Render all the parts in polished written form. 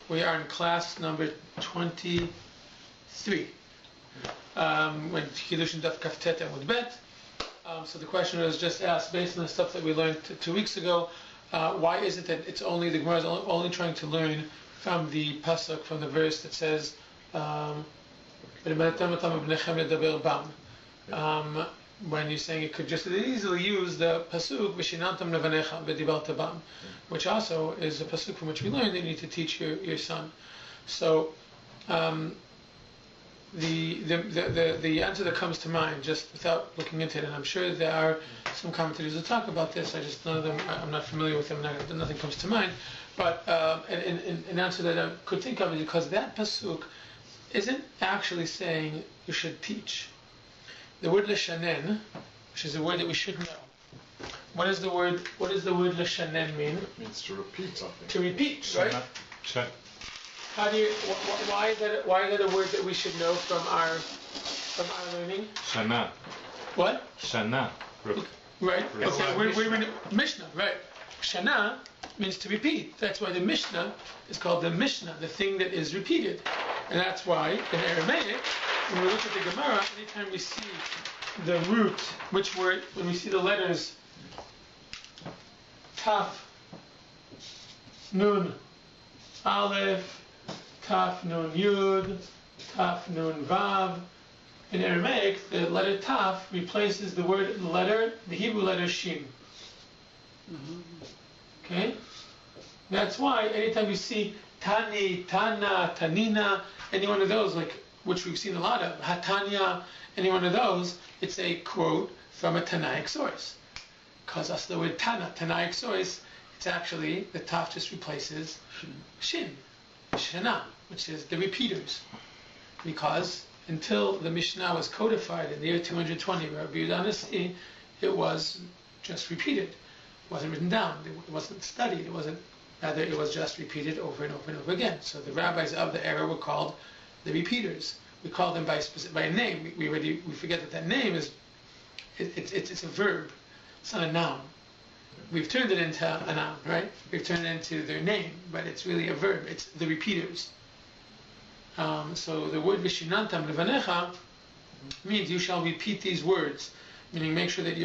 We are in class number 23. When Kiddushin Daf Kaftet and Wed Bet. So the question was just asked based on the stuff that we learned 2 weeks ago. Why is it that it's only the Gemara is only trying to learn from the pasuk, from the verse that says when you're saying it could just easily use the pasuk v'shinantam levanecha v'dibarta bam, which also is a pasuk from which we learned that you need to teach your son. So the answer that comes to mind, just without looking into it, and I'm sure there are some commentators that talk about this, none of them, I'm not familiar with them, nothing comes to mind, but an answer that I could think of is because that pasuk isn't actually saying you should teach. The word leshanen, which is a word that we should know. What does the word leshanen mean? It means to repeat something. To repeat, right? How do you? Why is that a word that we should know from our learning? Shana. What? Shana. Right. Okay. We're in Mishnah. Right. Shana means to repeat. That's why the Mishnah is called the Mishnah, the thing that is repeated, and that's why in Aramaic, when we look at the Gemara, anytime we see the root, which word, when we see the letters Taf, Nun, Aleph, Taf Nun Yud, Taf Nun Vav. In Aramaic, the letter Taf replaces the Hebrew letter Shin. Okay? That's why anytime you see Tani, Tana, Tanina, any one of those, like which we've seen a lot of, Hatanya, any one of those, it's a quote from a Tanaic source. Because that's the word Tana, Tanaic source, it's actually, the Taf just replaces Shin. Shana, which is the repeaters, because until the Mishnah was codified in the year 220, Rabbi Yair, it was just repeated. It wasn't written down. It wasn't studied. It was just repeated over and over and over again. So the rabbis of the era were called the repeaters. We call them by a name. We forget that name is it's a verb. It's not a noun. We've turned it into a noun, right? We've turned it into their name, but it's really a verb. It's the repeaters. So the word vishinantam levanecha means you shall repeat these words, meaning make sure that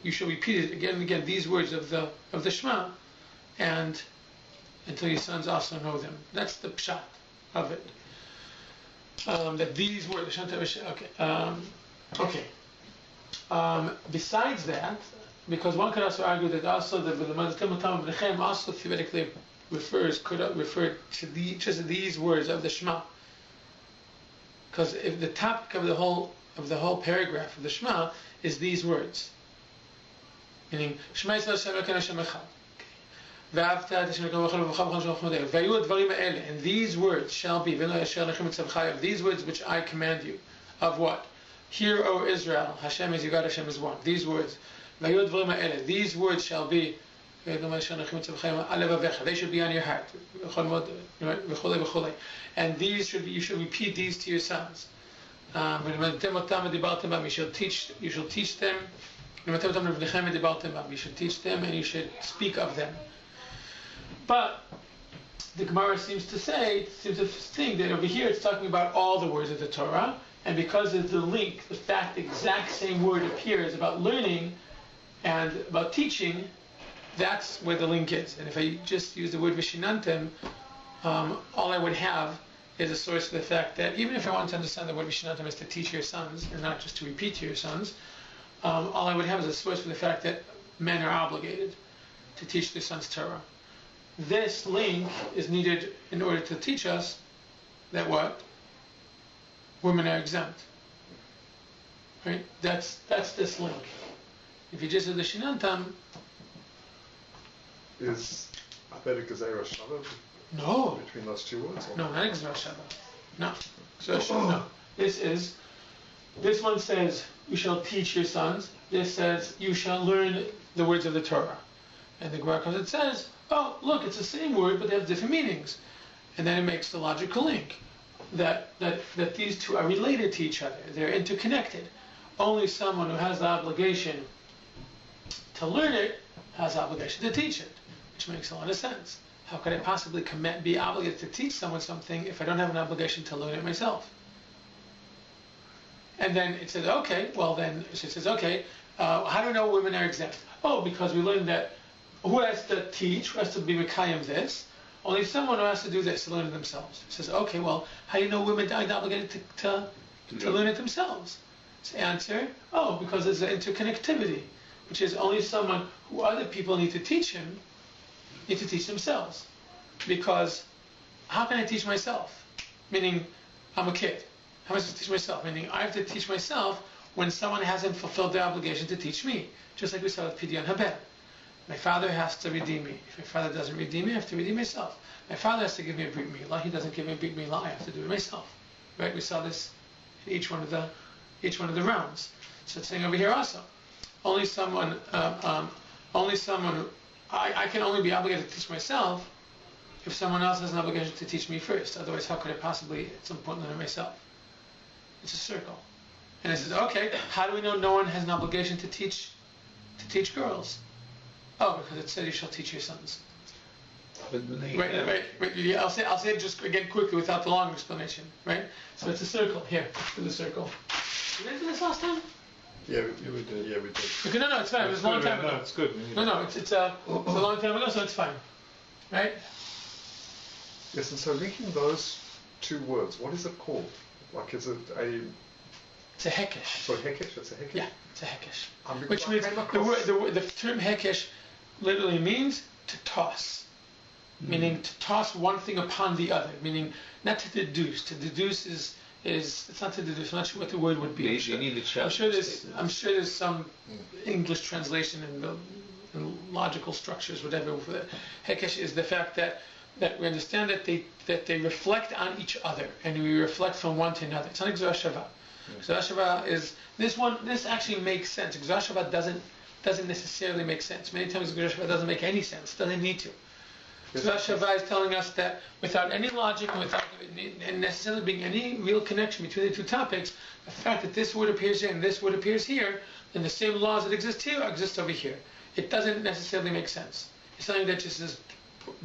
you shall repeat it again and again, these words of the Shema, and until your sons also know them. That's the pshat of it. That these words. Okay. Besides that, because one could also argue that also the also theoretically could refer to just these words of the Shema, because if the topic of the whole paragraph of the Shema is these words, meaning Shema Yisrael Hashem Elokeinu Hashem Echad, V'ahavta et Hashem Elokeinu b'chol v'chol v'yu advarim ha'ele, and these words shall be v'lo yasher lechem mitzavcha, of these words which I command you, of what? Hear, O Israel, Hashem is God, Hashem is one. These words. These words shall be, they should be on your heart, and you should repeat these to your sons. You shall teach them, you should teach them, and you should speak of them. But the Gemara seems to think that over here it's talking about all the words of the Torah, and because of the link, the exact same word appears about learning and about teaching, that's where the link is. And if I just use the word vishinantam, all I would have is a source for the fact that even if I want to understand the word vishinantam is to teach your sons and not just to repeat to your sons, all I would have is a source for the fact that men are obligated to teach their sons Torah. This link is needed in order to teach us that what? Women are exempt. Right? That's this link. If you just do the Shinantam, is there a Gezerah Shava between those two words? No, not a Gezerah Shava. No. No. This one says, you shall teach your sons. This says, you shall learn the words of the Torah. And the Gemara comes and says, oh, look, it's the same word, but they have different meanings. And then it makes the logical link that these two are related to each other. They're interconnected. Only someone who has the obligation to learn it has the obligation to teach it, which makes a lot of sense. how could I possibly be obligated to teach someone something if I don't have an obligation to learn it myself? And then it says, okay, well then, she says, okay, how do we know women are exempt? Oh, because we learned that who has to teach, who has to be Mekayim this? Only someone who has to do this, to learn it themselves. It says, okay, well, how do you know women are obligated to learn it themselves? So answer, oh, because there's an interconnectivity, which is only someone who other people need to teach him, need to teach themselves. Because how can I teach myself? Meaning, I'm a kid. How am I supposed to teach myself? Meaning, I have to teach myself when someone hasn't fulfilled their obligation to teach me. Just like we saw with Pidyon Haben. My father has to redeem me. If my father doesn't redeem me, I have to redeem myself. My father has to give me a Brit Milah. He doesn't give me a Brit Milah. I have to do it myself. Right? We saw this in each one of the rounds. So it's saying over here also, I can only be obligated to teach myself if someone else has an obligation to teach me first. Otherwise, how could I possibly at some point learn it myself? It's a circle. And it says, okay, how do we know no one has an obligation to teach girls? Oh, because it said you shall teach your sons. Right. Yeah, I'll say it just again quickly without the long explanation. Right. So it's a circle. Here, do the circle. Did I do this last time? Yeah, we did. Yeah, we did. Okay, no, it's fine. It was a long time ago. No, it's good. No, it's a long time ago, so it's fine. Right. Yes, and so linking those two words, what is it called? Like, is it a... It's a hekesh. So hekesh, it's a hekesh? Yeah, it's a hekesh. Which means, the term hekesh literally means to toss. Meaning to toss one thing upon the other. Meaning not to deduce. To deduce is it's not to deduce. I'm not sure what the word would be. I'm sure there's some English translation and logical structures, whatever. Hekesh is the fact that we understand that they reflect on each other, and we reflect from one to another. It's not Gzar Shava. Gzar Shava is this one. This actually makes sense. Gzar Shava doesn't necessarily make sense. Many times Gzar Shava doesn't make any sense. Doesn't need to. Gzar Shava is telling us that without any logic and without necessarily being any real connection between the two topics, the fact that this word appears here and this word appears here, then the same laws that exist here exist over here. It doesn't necessarily make sense. It's something that just is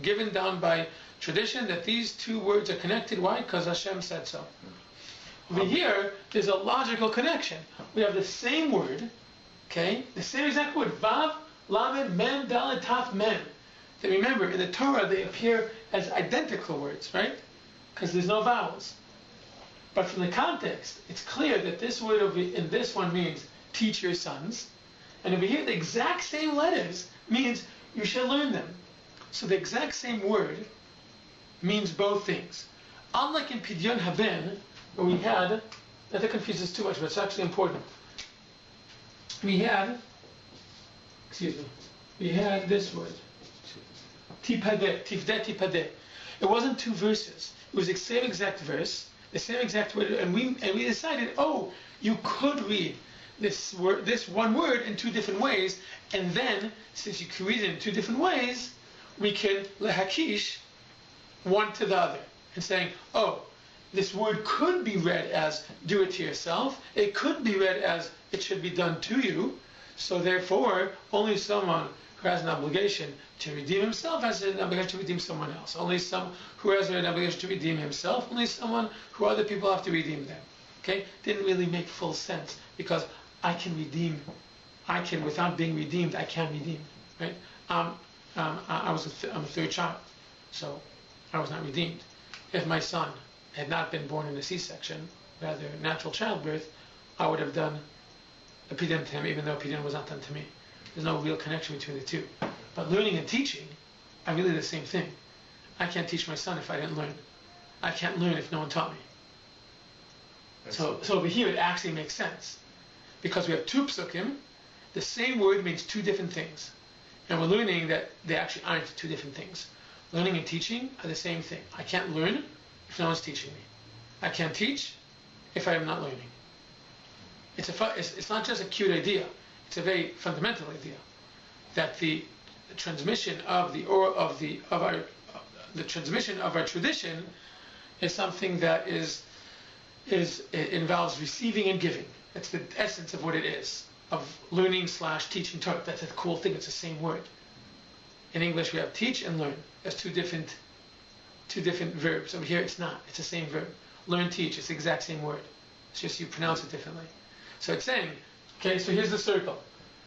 given down by tradition that these two words are connected. Why? Because Hashem said so. Over here, there's a logical connection. We have the same word, okay? The same exact word, Vav, Lamed, Mem, Dalet, Taf, Mem. So remember, in the Torah, they appear as identical words, right? Because there's no vowels. But from the context, it's clear that this word in this one means teach your sons. And over here, the exact same letters means you shall learn them. So the exact same word means both things. Unlike in Pidyon Haben, where we had, that confuses too much, but it's actually important. We had this word. Tipadeh, tifdeh, tipadeh. It wasn't two verses. It was the same exact verse, the same exact word, and we decided, oh, you could read this one word in two different ways, and then since you can read it in two different ways, we can lehakish one to the other, and saying, oh, this word could be read as do it to yourself. It could be read as it should be done to you. So therefore, only someone who has an obligation to redeem himself has an obligation to redeem someone else. Only some who has an obligation to redeem himself, only someone who other people have to redeem them. Okay? Didn't really make full sense because without being redeemed, I can redeem. Right? I'm a third child, so I was not redeemed. If my son had not been born in a C-section, rather natural childbirth, I would have done a pidyon to him, even though pidyon was not done to me. There's no real connection between the two. But learning and teaching are really the same thing. I can't teach my son if I didn't learn. I can't learn if no one taught me. So over here it actually makes sense. Because we have two psukim, the same word means two different things. And we're learning that they actually aren't two different things. Learning and teaching are the same thing. I can't learn if no one's teaching me. I can't teach if I am not learning. It's not just a cute idea. It's a very fundamental idea that the transmission of our tradition is something that it involves receiving and giving. That's the essence of what it is, of learning / teaching Torah. That's a cool thing. It's the same word. In English we have teach and learn. That's two different verbs. Over here it's not. It's the same verb. Learn, teach. It's the exact same word. It's just you pronounce it differently. So it's saying, okay, so here's the circle.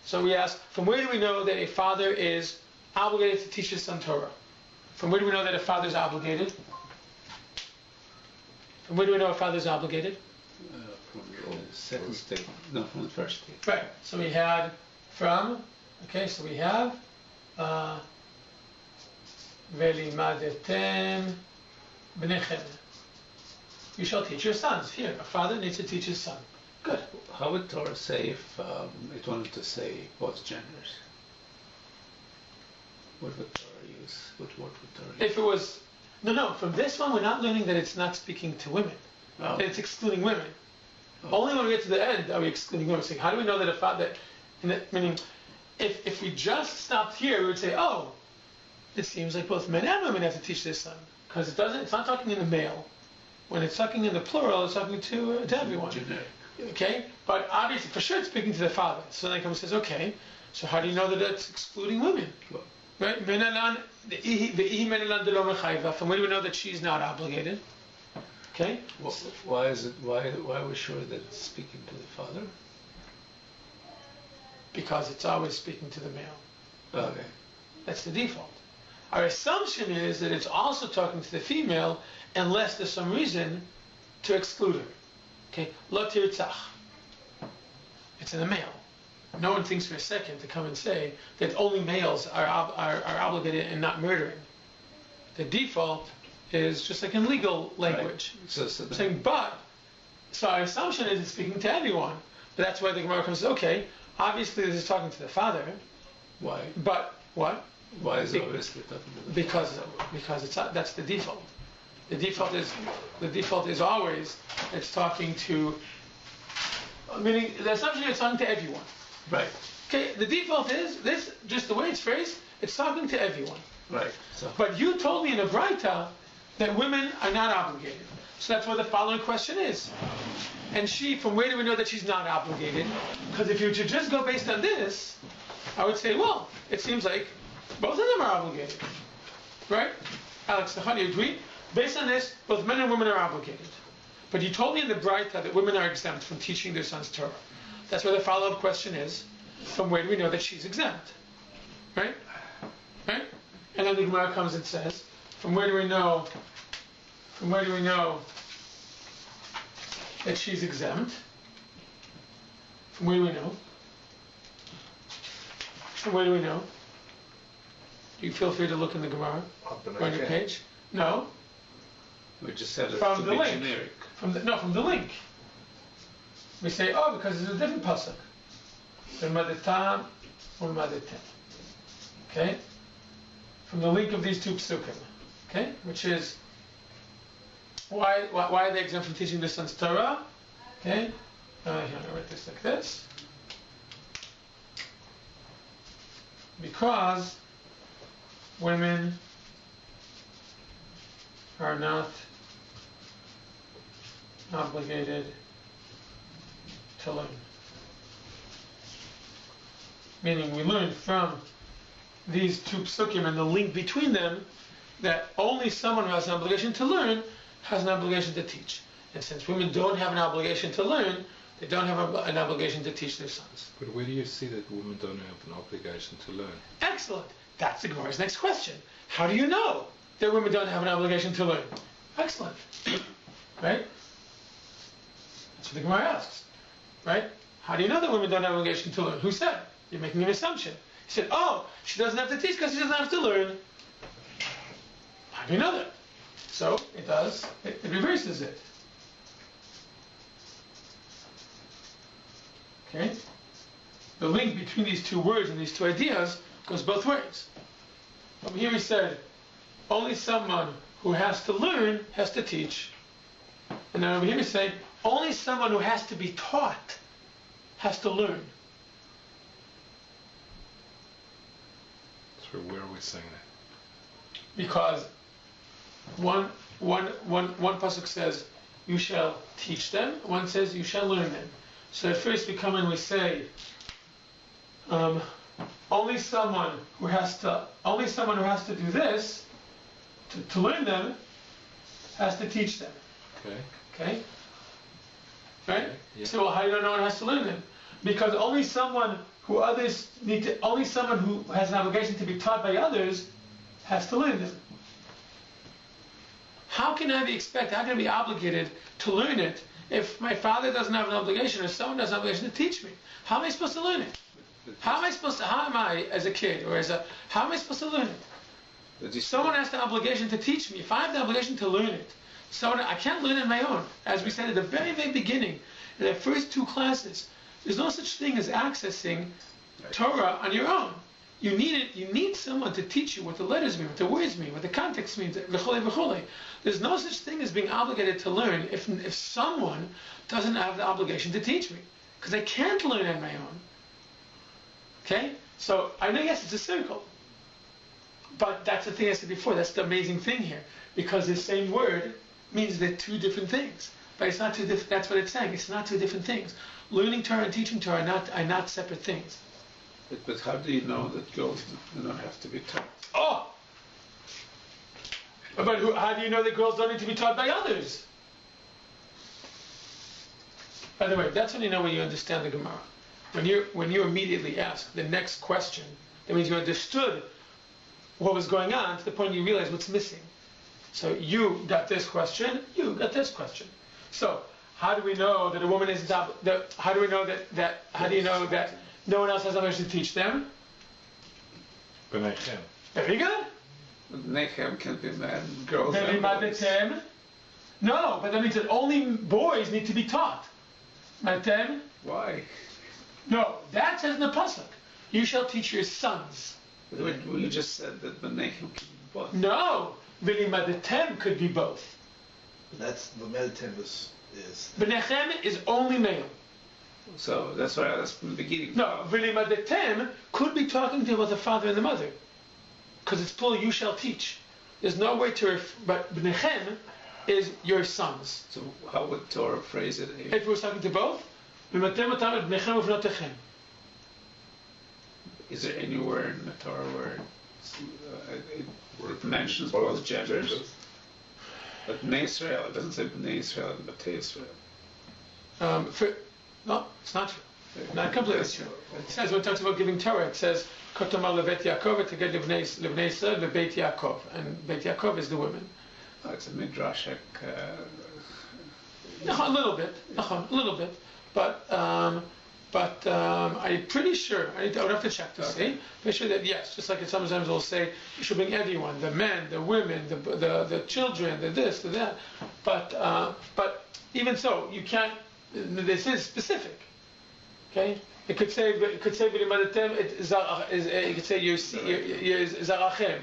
So we ask, from where do we know that a father is obligated to teach his son Torah? From where do we know that a father is obligated? From where do we know a father is obligated? From the second state. No, from the first state. Right. So we had from, okay, so we have Velimadetem b'nechem. You shall teach your sons. Here, a father needs to teach his son. Good. How would Torah say if it wanted to say both genders? What would Torah use? What word would Torah use? If it was, no, from this one we're not learning that it's not speaking to women. Oh. That it's excluding women. Oh. Only when we get to the end are we excluding women. So how do we know that a father, meaning, if we just stopped here, we would say, oh, it seems like both men and women have to teach their son. Because it's not talking in the male. When it's talking in the plural, it's talking to everyone. Generic. Okay? But obviously, for sure, it's speaking to the father. So then he comes and says, okay, so how do you know that it's excluding women? Well, Right? From where do we know that she's not obligated? Okay? why is it? Why are we sure that it's speaking to the father? Because it's always speaking to the male. Okay. That's the default. Our assumption is that it's also talking to the female unless there's some reason to exclude her. Okay? Lo tirtzach. It's in the male. No one thinks for a second to come and say that only males are obligated and not murdering. The default is just like in legal language. Right. So Saying, so our assumption is it's speaking to everyone. But that's why the Gemara comes and says, okay, obviously this is talking to the father. why? But what? Why is it obviously talking to the Because that's the default. The default is always it's talking to, meaning the assumption is it's talking to everyone. Right. Okay, the default is this, just the way it's phrased, it's talking to everyone. Right. So. But you told me in a Braita that women are not obligated. So that's what the following question is. And from where do we know that she's not obligated? Because if you were to just go based on this, I would say, well, it seems like both of them are obligated. Right? Alex, how do you agree? Based on this, both men and women are obligated. But you told me in the Braita that women are exempt from teaching their sons Torah. That's where the follow-up question is, from where do we know that she's exempt? Right? Right? And then the Gemara comes and says, from where do we know that she's exempt? From where do we know? From where do we know? You feel free to look in the Gemara or on your page. No. We just said it From to the be link. generic. From the link. We say, oh, because it's a different pasuk. Okay? From the link of these two psukim. Okay? Which is, why are they exempt from teaching their sons Torah? Okay? Here, I'm going to write this like this. Because women are not obligated to learn. Meaning we learn from these two psukim and the link between them that only someone who has an obligation to learn has an obligation to teach. And since women don't have an obligation to learn, they don't have an obligation to teach their sons. But where do you see that women don't have an obligation to learn? Excellent. That's the Gemara's next question. How do you know that women don't have an obligation to learn? Excellent. Right? That's what the Gemara asks. Right? How do you know that women don't have an obligation to learn? Who said? You're making an assumption. He said, oh, she doesn't have to teach because she doesn't have to learn. How do you know that? So it does. It reverses it. Okay? The link between these two words and these two ideas goes both ways. Over here we said, only someone who has to learn has to teach. And then over here we say, only someone who has to be taught has to learn. So where are we saying that? Because one pasuk says, you shall teach them. One says, you shall learn them. So at first we come and we say, only someone who has to do this, to learn them, has to teach them. Okay. Okay? Right? Yeah. So how do you know one has to learn them? Because only someone who has an obligation to be taught by others has to learn them. How can I be obligated to learn it if my father doesn't have an obligation or someone doesn't have an obligation to teach me? How am I supposed to learn it? How am I as a kid how am I supposed to learn it? Someone has the obligation to teach me. If I have the obligation to learn it, I can't learn it on my own. As we said at the very, very beginning, in the first 2 classes, there's no such thing as accessing Torah on your own. You need someone to teach you what the letters mean, what the words mean, what the context means, v'chole, v'chole. There's no such thing as being obligated to learn if someone doesn't have the obligation to teach me. Because I can't learn on my own. Okay? So, I know, yes, it's a circle. But that's the thing I said before. That's the amazing thing here. Because the same word means they're 2 different things. But it's not 2 different. That's what it's saying. It's not 2 different things. Learning Torah and teaching Torah are not separate things. But how do you know that girls do not have to be taught? Oh! But how do you know that girls don't need to be taught by others? By the way, that's when you know when you understand the Gemara. When you immediately ask the next question, that means you understood what was going on to the point you realize what's missing. So you got this question, you got this question. So how do we know that a woman isn't how do you know that no one else has obligation to teach them? Menahel. Very good. Menahel can be men, girls. No, but that means that only boys need to be taught. Matem? Why? No, that says in the pasuk. You shall teach your sons. We just said that Menahel can be both. No, V'limadetem could be both. That's the Meditem is. Benechem is only male. So that's why I asked from the beginning. No, V'limadetem could be talking to both the father and the mother. Because it's plural, you shall teach. There's no way to but Benechem is your sons. So how would Torah phrase it? If it was talking to both, V'limadetem otam et Benechem uvnotechem. Is there anywhere in the Torah where it mentions both genders? But Bnei Israel, it doesn't say Bnei Israel and Batei Israel. No, it's not true. Not completely true. It says, when it talks about giving Torah, it says, Kotomar levet Yaakov, to get Livnei Israel, lebeit Yaakov. And Beit Yaakov is the women. Oh, it's a midrashic. A little bit. But I'm pretty sure, I would have to check to see, pretty sure that yes, just like it sometimes will say, you should bring everyone, the men, the women, the children, the this, the that. But even so, you can't, this is specific. Okay? It could say it could say Zarachem.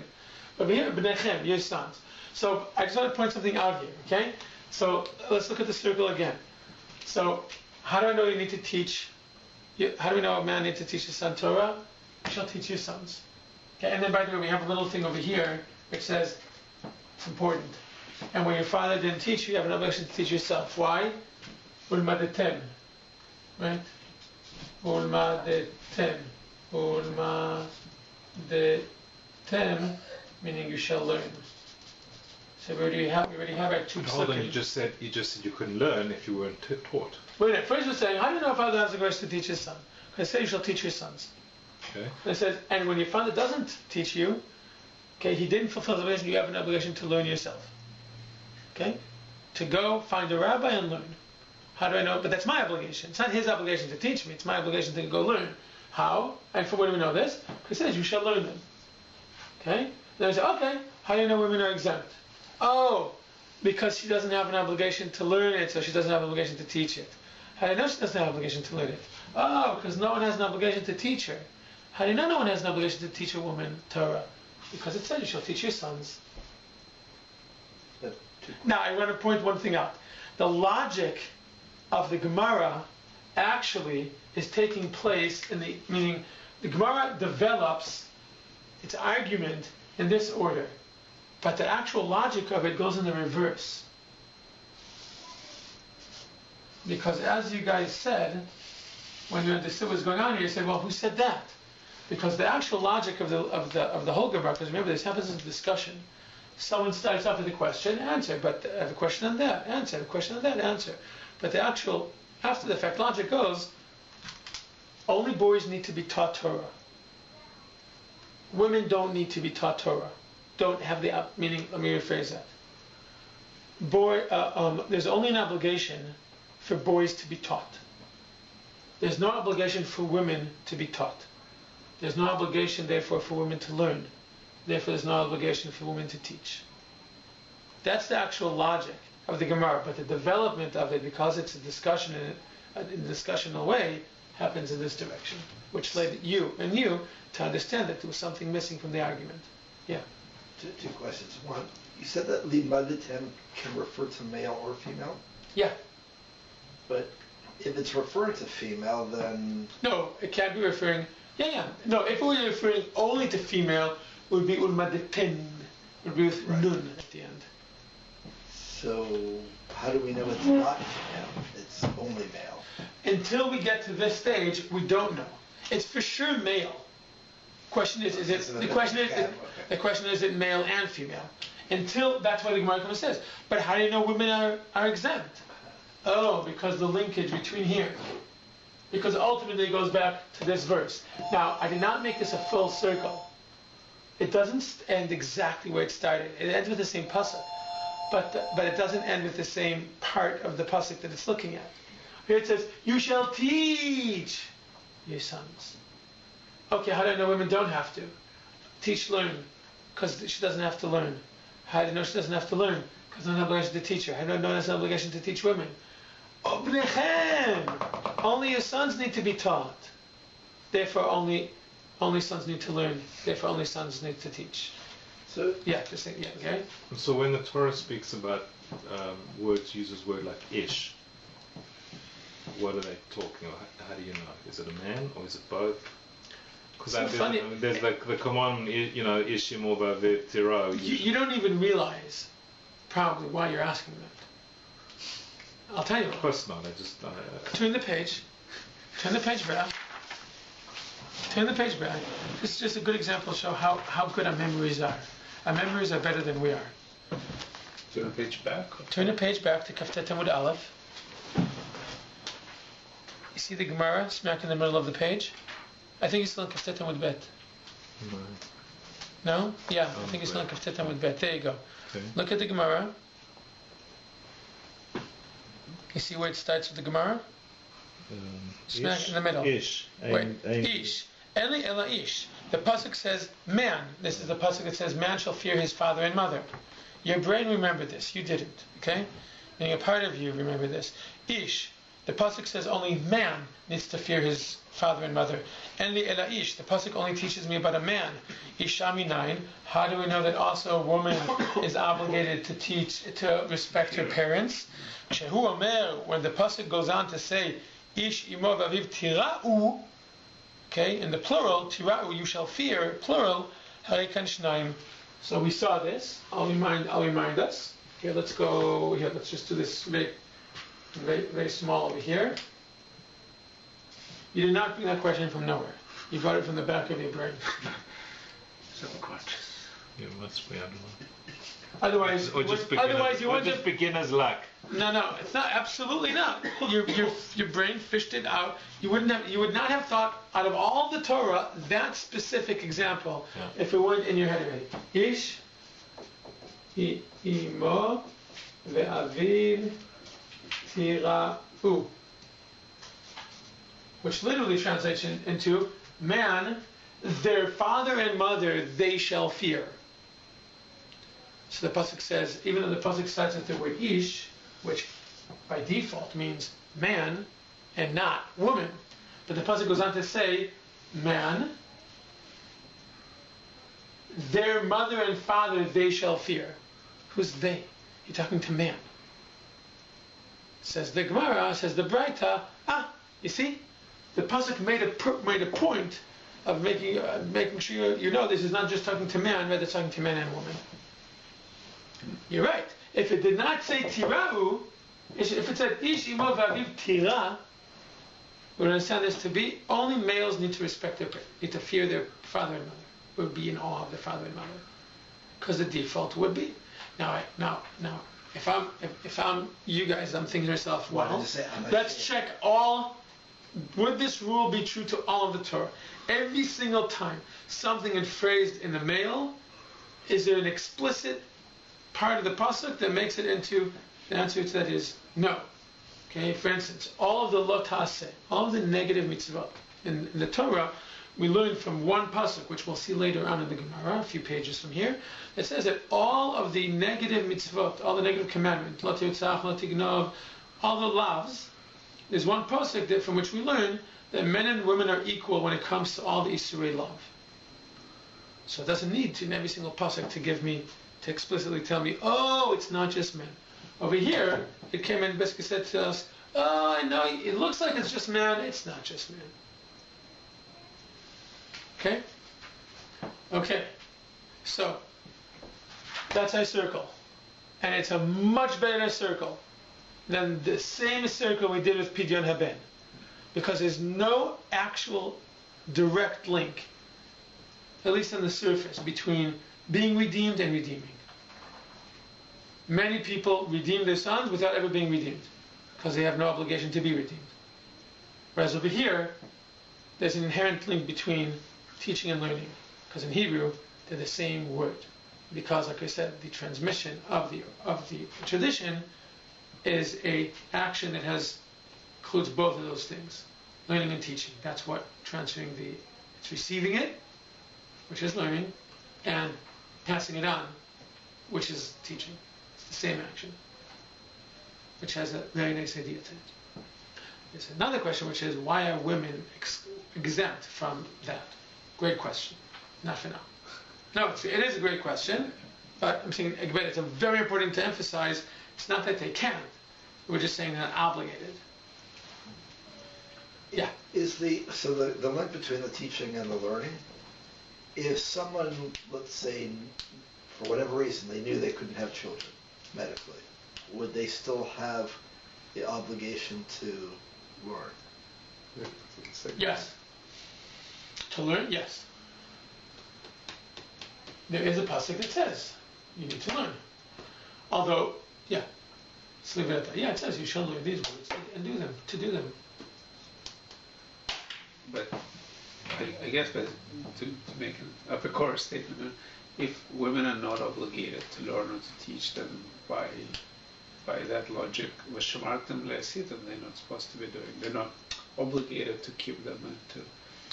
But here, Bnechem, your sons. So I just want to point something out here, okay? So let's look at the circle again. So how do I know you need to teach? How do we know a man needs to teach his son Torah? You shall teach your sons. Okay, and then by the way, we have a little thing over here which says it's important. And when your father didn't teach you, you have an obligation to teach yourself. Why? Ulmadetem. Right? Ulmadetem. Ulmadetem, meaning you shall learn. So we already have our 2 Hold on, you just said you couldn't learn if you weren't taught. Wait a minute. First we're saying, how do you know if father has the grace to teach his son? Because it says you shall teach your sons. Okay. And it says, and when your father doesn't teach you, okay, he didn't fulfill the obligation, you have an obligation to learn yourself. Okay? To go find a rabbi and learn. How do I know? But that's my obligation. It's not his obligation to teach me. It's my obligation to go learn. How? And for what do we know this? Because it says you shall learn them. Okay? Then we say, okay, how do you know women are exempt? Oh, because she doesn't have an obligation to learn it, so she doesn't have an obligation to teach it. How do you know she doesn't have an obligation to learn it? Oh, because no one has an obligation to teach her. How do you know no one has an obligation to teach a woman Torah? Because it says you shall teach your sons. Now, I want to point one thing out. The logic of the Gemara actually is taking place meaning the Gemara develops its argument in this order. But the actual logic of it goes in the reverse. Because as you guys said, when you understood what's going on here, you said, well, who said that? Because the actual logic of the whole Gemara, because remember this happens in discussion. Someone starts off with a question, answer, but I have a question on that, answer, I have a question on that, answer. But the actual, after the fact logic goes, only boys need to be taught Torah. Women don't need to be taught Torah. Don't have the, meaning, let me rephrase that. There's only an obligation for boys to be taught. There's no obligation for women to be taught. There's no obligation, therefore, for women to learn. Therefore, there's no obligation for women to teach. That's the actual logic of the Gemara. But the development of it, because it's a discussion in a discussional way, happens in this direction, which led you to understand that there was something missing from the argument. Yeah. Two questions. One, you said that limadatem can refer to male or female? Yeah. But if it's referring to female, then... No, it can't be referring... Yeah. No, if it were referring only to female, it would be ulmadaten. It would be with nun at the end. So, how do we know it's not female? It's only male. Until we get to this stage, we don't know. It's for sure male. The question is it male and female? Until, that's why the Gemara comes and says. But how do you know women are exempt? Oh, because the linkage between here. Because ultimately it goes back to this verse. Now, I did not make this a full circle. It doesn't end exactly where it started. It ends with the same pasuk. But it doesn't end with the same part of the pasuk that it's looking at. Here it says, you shall teach your sons. Okay, how do I know women don't have to? Teach, learn. Because she doesn't have to learn. How do I know she doesn't have to learn? Because there's no obligation to teach her. How do I know there's no obligation to teach women? Obnechem! Only your sons need to be taught. Therefore, only sons need to learn. Therefore, only sons need to teach. So, okay? So when the Torah speaks about words, uses word like ish, what are they talking about? How do you know? Is it a man or is it both? Because there's like the command, ishim over v'tiro. You don't even realize probably why you're asking that. I'll tell you. Of course not. I just turn the page. Turn the page back. Turn the page back. This is just a good example to show how good our memories are. Our memories are better than we are. Turn the page back. Turn the page back to Kaftet Amud Aleph. You see the Gemara smack in the middle of the page? I think it's still in Kaftet Amud Bet. No? Yeah, I think it's still in Kaftet Amud Bet. There you go. Okay. Look at the Gemara. You see where it starts with the Gemara? Smack ish, in the middle. Ish. Ish. Eli ela ish. The pasuk says man. This is the pasuk that says man shall fear his father and mother. Your brain remembered this. You didn't. Okay? Meaning a part of you remembered this. Ish. The pasuk says only man needs to fear his father and mother. Eli ela ish. The pasuk only teaches me about a man. Isha minayin. How do we know that also a woman is obligated to respect her parents? Shehu omer. When the pasuk goes on to say ish imo v'aviv tira'u. Okay, in the plural, tira'u, you shall fear, plural, harikan shnaim. So we saw this. I'll remind us. Here, let's go here. Let's just do this very, very, very small over here. You did not bring that question from nowhere. You got it from the back of your brain. Subconscious. You must be, I don't know. Otherwise, you want just beginner's luck. No, it's not. Absolutely not. Your brain fished it out. You would not have thought out of all the Torah that specific example if it weren't in your head already. Ish, imo, ve'aviv, tira'u, which literally translates into man, their father and mother they shall fear. So the pasuk says, even though the pasuk starts with the word ish, which by default means man and not woman, but the pasuk goes on to say man, their mother and father they shall fear. Who's they? You're talking to man. Says the Gemara, says the Braita. You see, the pasuk made a point of making sure you know this is not just talking to man, rather it's talking to man and woman. You're right. If it did not say tira'u, if it said ish imo v'aviv tira, we would understand this to be only males need to respect need to fear their father and mother, would be in awe of their father and mother, because the default would be. Now, if I'm you guys, I'm thinking to myself, well, let's check all. Would this rule be true to all of the Torah? Every single time something is phrased in the male, is there an explicit part of the pasuk that makes it into the answer to that is no. Okay, for instance, all of the lo ta'aseh, all of the negative mitzvot in the Torah, we learn from one pasuk, which we'll see later on in the Gemara, a few pages from here, that says that all of the negative mitzvot, all the negative commandments, lo tirtzach, lo tignov, all the lavs, there's one pasuk from which we learn that men and women are equal when it comes to all the isurei love. So it doesn't need to in every single pasuk to explicitly tell me, oh, it's not just men. Over here, it came in and basically said to us, oh, I know, it looks like it's just man, it's not just man. Okay? Okay. So, that's our circle. And it's a much better circle than the same circle we did with Pidyon Haben. Because there's no actual direct link, at least on the surface, between being redeemed and redeeming. Many people redeem their sons without ever being redeemed, because they have no obligation to be redeemed. Whereas over here, there's an inherent link between teaching and learning, because in Hebrew, they're the same word. Because, like I said, the transmission of the tradition is a action that includes both of those things, learning and teaching. That's what transferring it's receiving it, which is learning, and passing it on, which is teaching. It's the same action, which has a very nice idea to it. There's another question, which is, why are women exempt from that? Great question. Not for now. No, it is a great question, but I'm saying, again, it's very important to emphasize, it's not that they can't, we're just saying they're not obligated. Yeah. So the link between the teaching and the learning, if someone, let's say, for whatever reason, they knew they couldn't have children medically, would they still have the obligation to learn? Yes. To learn, yes. There is a pasuk that says you need to learn. Although, yeah, let's leave it at that. Yeah, it says you shall learn these words and do them. But I guess, but to make a core statement, if women are not obligated to learn or to teach, then by that logic, v'shamartem le'asitam, they're not supposed to be doing. They're not obligated to keep them and to.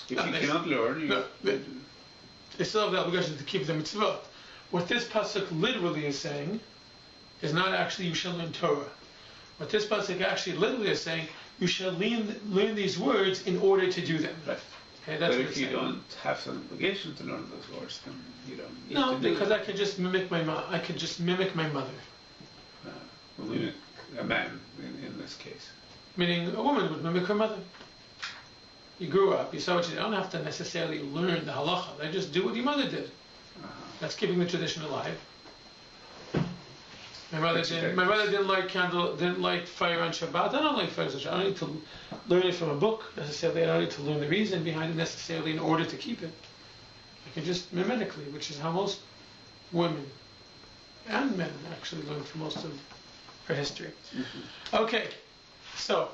If you cannot learn, they still have the obligation to keep the mitzvot. What this pasuk literally is saying is not actually you shall learn Torah. What this pasuk actually literally is saying, you shall learn these words in order to do them. Right. Okay, that's but what if you saying. don't have an obligation to learn those words, then you don't need no, to do because it. I could just mimic my mother. I could just mimic my mother. Mimic a man in this case. Meaning a woman would mimic her mother. You grew up, you saw what you did. I don't have to necessarily learn the halacha. I just do what your mother did. That's keeping the tradition alive. My mother didn't light fire on Shabbat. I don't like fire on Shabbat. I don't need to learn it from a book necessarily. I don't need to learn the reason behind it necessarily in order to keep it. I can just mimetically, which is how most women and men actually learn for most of our history. Mm-hmm. Okay, so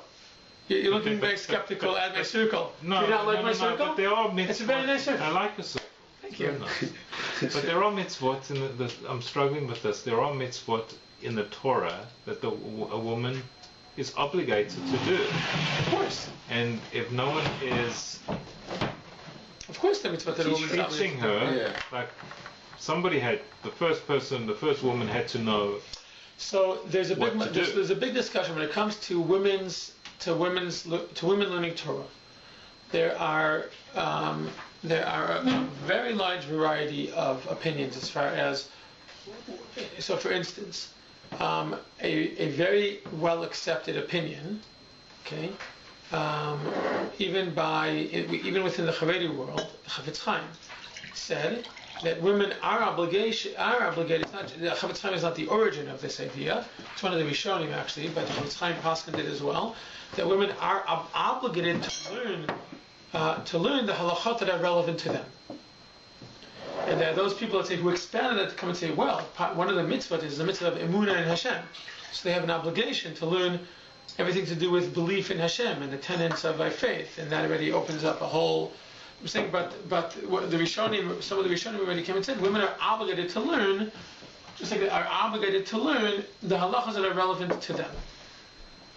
you're looking very skeptical at my circle. No, do you not like my no, circle? But there are mitzvot. It's a very nice circle. I like the circle. Thank you. Nice. But there are mitzvot in I'm struggling with this. There are mitzvot in the Torah that a woman is obligated to do. Of course. And if no one is of course the mitzvot that a woman is teaching her, like somebody the first woman had to know. So there's a big discussion when it comes to women learning Torah. There are a very large variety of opinions as far as. So, for instance, a very well accepted opinion, okay, even within the Haredi world, the Chaim said that women are obligated. It's not, the Chavetz Chaim is not the origin of this idea. It's one of the Rishonim actually, but the Chavetz Chaim Paskin did as well. That women are obligated to learn the halachot that are relevant to them. And there are those people, let's say, who expanded it to come and say, well, one of the mitzvot is the mitzvah of emunah in Hashem. So they have an obligation to learn everything to do with belief in Hashem and the tenets of our faith, and that already opens up a whole. I'm saying, but the Rishonim, some of the Rishonim already came and said, women are obligated to learn, just like they are obligated to learn the halachas that are relevant to them.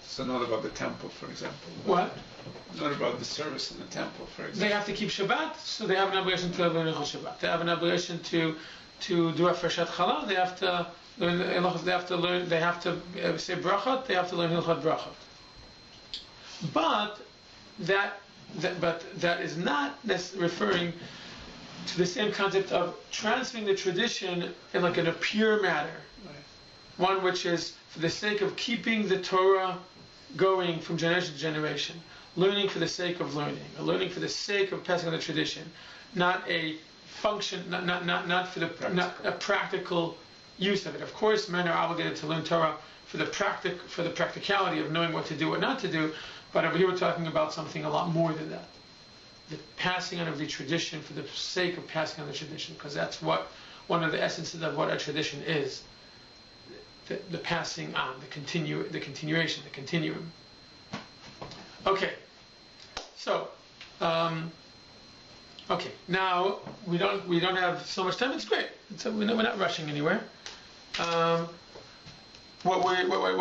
So not about the temple, for example. What? Not about the service in the temple, for example. They have to keep Shabbat, so they have an obligation to learn Hilchot Shabbat. They have an obligation to do Afreshat Challah. They have to learn the halachas. They have to learn. They have to say brachot. They have to learn Hilchot Brachot. But that is not referring to the same concept of transferring the tradition in a pure matter. Right. One which is for the sake of keeping the Torah going from generation to generation, learning for the sake of learning, or learning for the sake of passing on the tradition, not a function, not for not a practical use of it. Of course, men are obligated to learn Torah for the practicality of knowing what to do, what not to do. But over here we're talking about something a lot more than that. The passing on of the tradition for the sake of passing on the tradition, because that's what one of the essences of what a tradition is. The passing on, the continuation, the continuum. Okay, so okay, now we don't have so much time. It's great. We're not rushing anywhere. What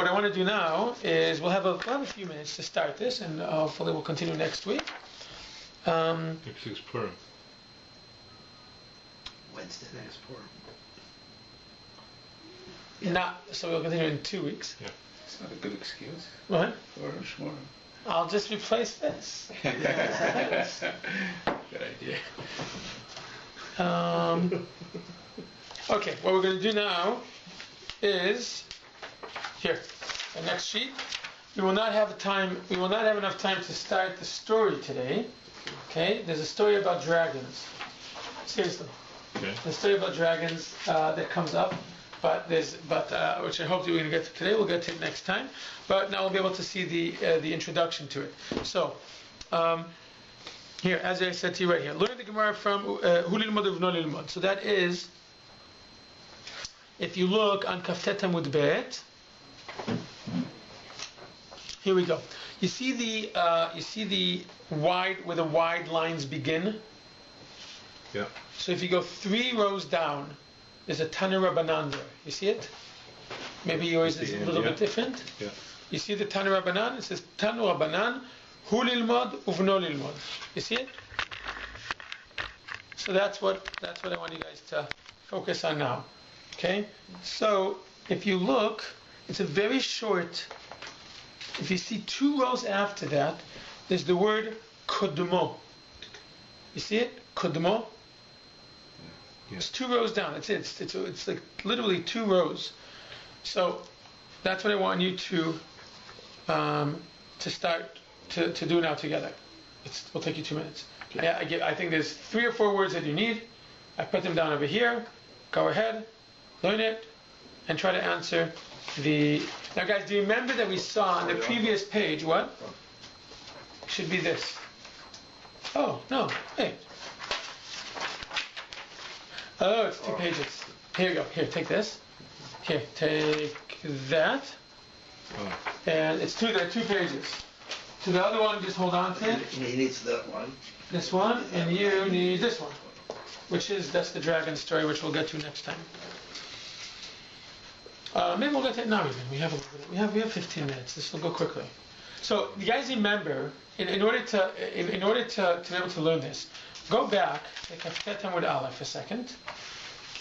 I want to do now is we'll have a few minutes to start this, and hopefully we'll continue next week. Next week's Purim. Wednesday next Purim. So we'll continue in 2 weeks. Yeah. It's not a good excuse. What? For Shmuel. I'll just replace this. Good idea. Okay, what we're going to do now is here, the next sheet. We will not have enough time to start the story today. Okay, there's a story about dragons. Seriously, Okay. the story about dragons that comes up. But which I hope that we're going to get to today. We'll get to it next time. But now we'll be able to see the introduction to it. So, here, as I said to you right here, learn the Gemara from Hu Lilmod Uvno Lilmod. So that is, if you look on Kaftet Amud Bet, here we go. You see the wide where the wide lines begin. Yeah. So if you go 3 rows down, there's a Tanu Rabbanan there. You see it? Maybe yours is a little bit different. Yeah. You see the Tanu Rabbanan? It says Tanu Rabbanan, Hu Lilmod Uvno Lilmod. You see it? So that's what I want you guys to focus on now. Okay? So if you look, it's a very short. If you see 2 rows after that, there's the word Kodmo. You see it? Kodmo. Yeah. It's 2 rows down. That's it. It's like literally 2 rows. So that's what I want you to start to do now together. Will take you 2 minutes. Okay. I think there's 3 or 4 words that you need. I put them down over here. Go ahead, learn it, and try to answer the. Now, guys, do you remember that we saw on the previous page what? Should be this. Oh no! Hey. Oh, it's 2 pages. Here you go. Here, take this. Here, take that. Oh. And it's 2 pages. So the other one, just hold on to it. He needs that one. This one, and you need this one, that's the dragon story, which we'll get to next time. Maybe we'll get to it now. Even we have 15 minutes. This will go quickly. So you guys remember, in order to be able to learn this, go back, take a Kaftet Amud Aleph a second.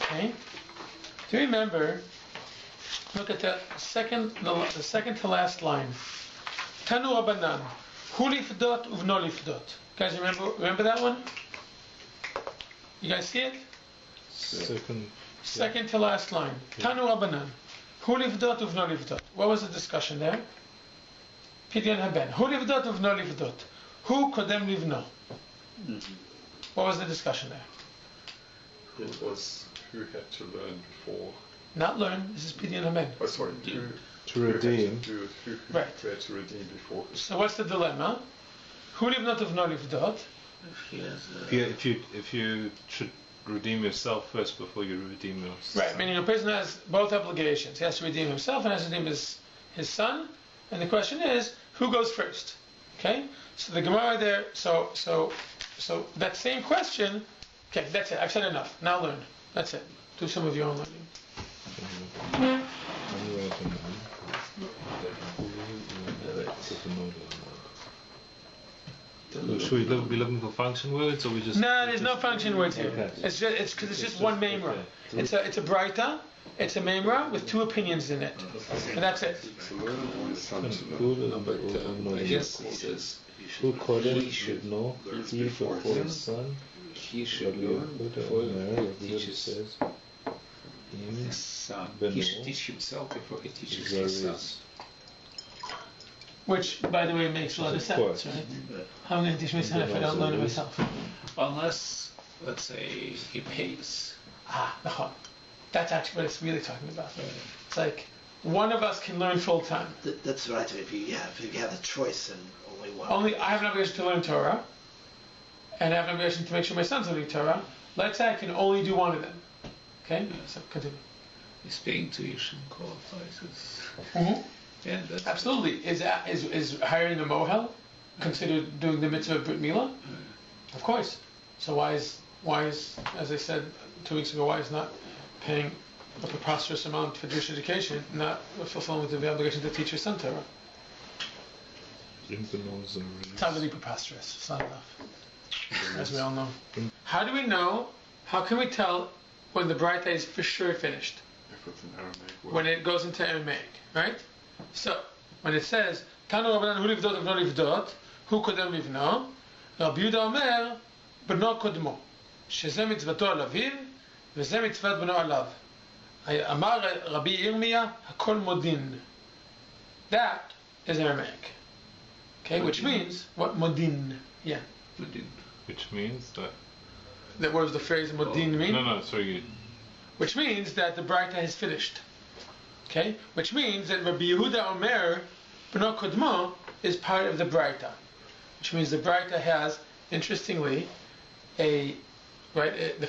Okay. Do you remember? Look at the second to last line. Tanu Rabbanan, Hu Lifdot Uvno Lifdot. Guys, remember that one? You guys see it? Second to last line. Tanu Rabbanan, Hu Lifdot Uvno Lifdot. What was the discussion there? Pidyon Haben. Hu Lifdot Uvno Lifdot. Hu Kodem Livno. What was the discussion there? It was who had to learn before. Not learn. This is Pidyon Haben. Oh, sorry. To redeem. Who Right. had to redeem before. So what's the dilemma? Who livnot of no livdot? If you should redeem yourself first before you redeem your son. Right, meaning a person has both obligations. He has to redeem himself and has to redeem his son. And the question is, who goes first? Okay? So the Gemara there, so that same question, okay, that's it. I've said enough. Now learn. That's it. Do some of your own learning. Should we be looking for function words, or we just? No, there's no function words here. Okay. It's because it's just one memra. It's a braita. It's a memra with two opinions in it, and that's it. I guess he says he should know he before his son. He should learn before he teaches his son. He should teach himself before he teaches his son. Which, by the way, makes a lot of sense, right? How am I going to teach my son if I don't learn it myself? Unless, let's say, he pays. No. That's actually what it's really talking about. It's like one of us can learn full time. That's right. If you have the choice and only one. I have an obligation to learn Torah, and I have an obligation to make sure my son's learning Torah. Let's say I can only do one of them. Okay? So continue. He's paying tuition qualifies as. Mm-hmm. Yeah, that's Absolutely. Is hiring a mohel considered doing the mitzvah of Brit Milah? Of course. So why is, as I said 2 weeks ago, why is not paying a preposterous amount for Jewish education not fulfilling the obligation to teach your son Torah? It's not really preposterous. It's not enough, as we all know. How do we know? How can we tell when the braita is for sure finished? If it's an Aramaic word. When it goes into Aramaic, right? So, when it says, Tanu Rabbanan hu livdot v'no livdot, hu kodem livno, Rabbi Yehuda omer, b'no kodmo, sheze mitzvato al aviv, v'ze mitzvat b'no alav. Amar Rabbi Yirmiyah, hakol modin. That is Aramaic. Okay, which means, what modin? Yeah. Modin. Which means that. That what does the phrase modin mean? No, sorry. Which means that the braita is finished. Okay? Which means that Rabbi Yehuda Omer B'no Kodmo is part of the braita. Which means the braita has, interestingly, the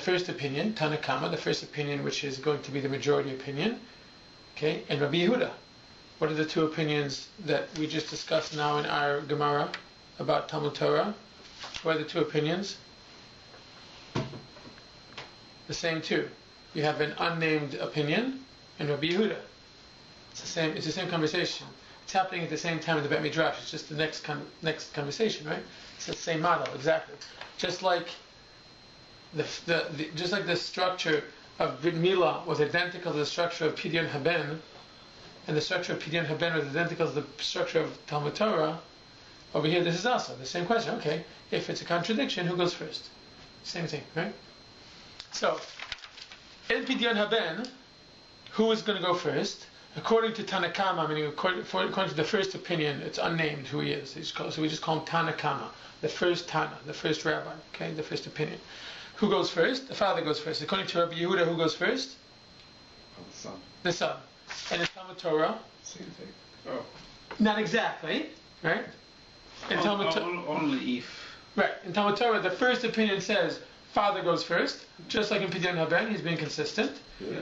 first opinion, Tanakama, the first opinion which is going to be the majority opinion. Okay? And Rabbi Yehuda. What are the two opinions that we just discussed now in our Gemara about Talmud Torah? What are the two opinions? The same two. You have an unnamed opinion and Rabbi Yehuda. It's the same conversation. It's happening at the same time in the Bet Midrash. It's just the next conversation, right? It's the same model, exactly. Just like the structure of Brit Milah was identical to the structure of Pidyon Haben, and the structure of Pidyon Haben was identical to the structure of Talmud Torah. Over here, this is also the same question. Okay, if it's a contradiction, who goes first? Same thing, right? So, in Pidyon Haben, who is going to go first? According to Tanakama, meaning according to the first opinion, it's unnamed who he is. So we just call him Tanakama, the first Tana, the first rabbi, okay, the first opinion. Who goes first? The father goes first. According to Rabbi Yehuda, who goes first? The son. The son. And in Talmud Torah? Same thing. Oh. Not exactly, right? In Talmud only if. Right. In Talmud Torah, the first opinion says father goes first, just like in Pidyon Haben, he's being consistent,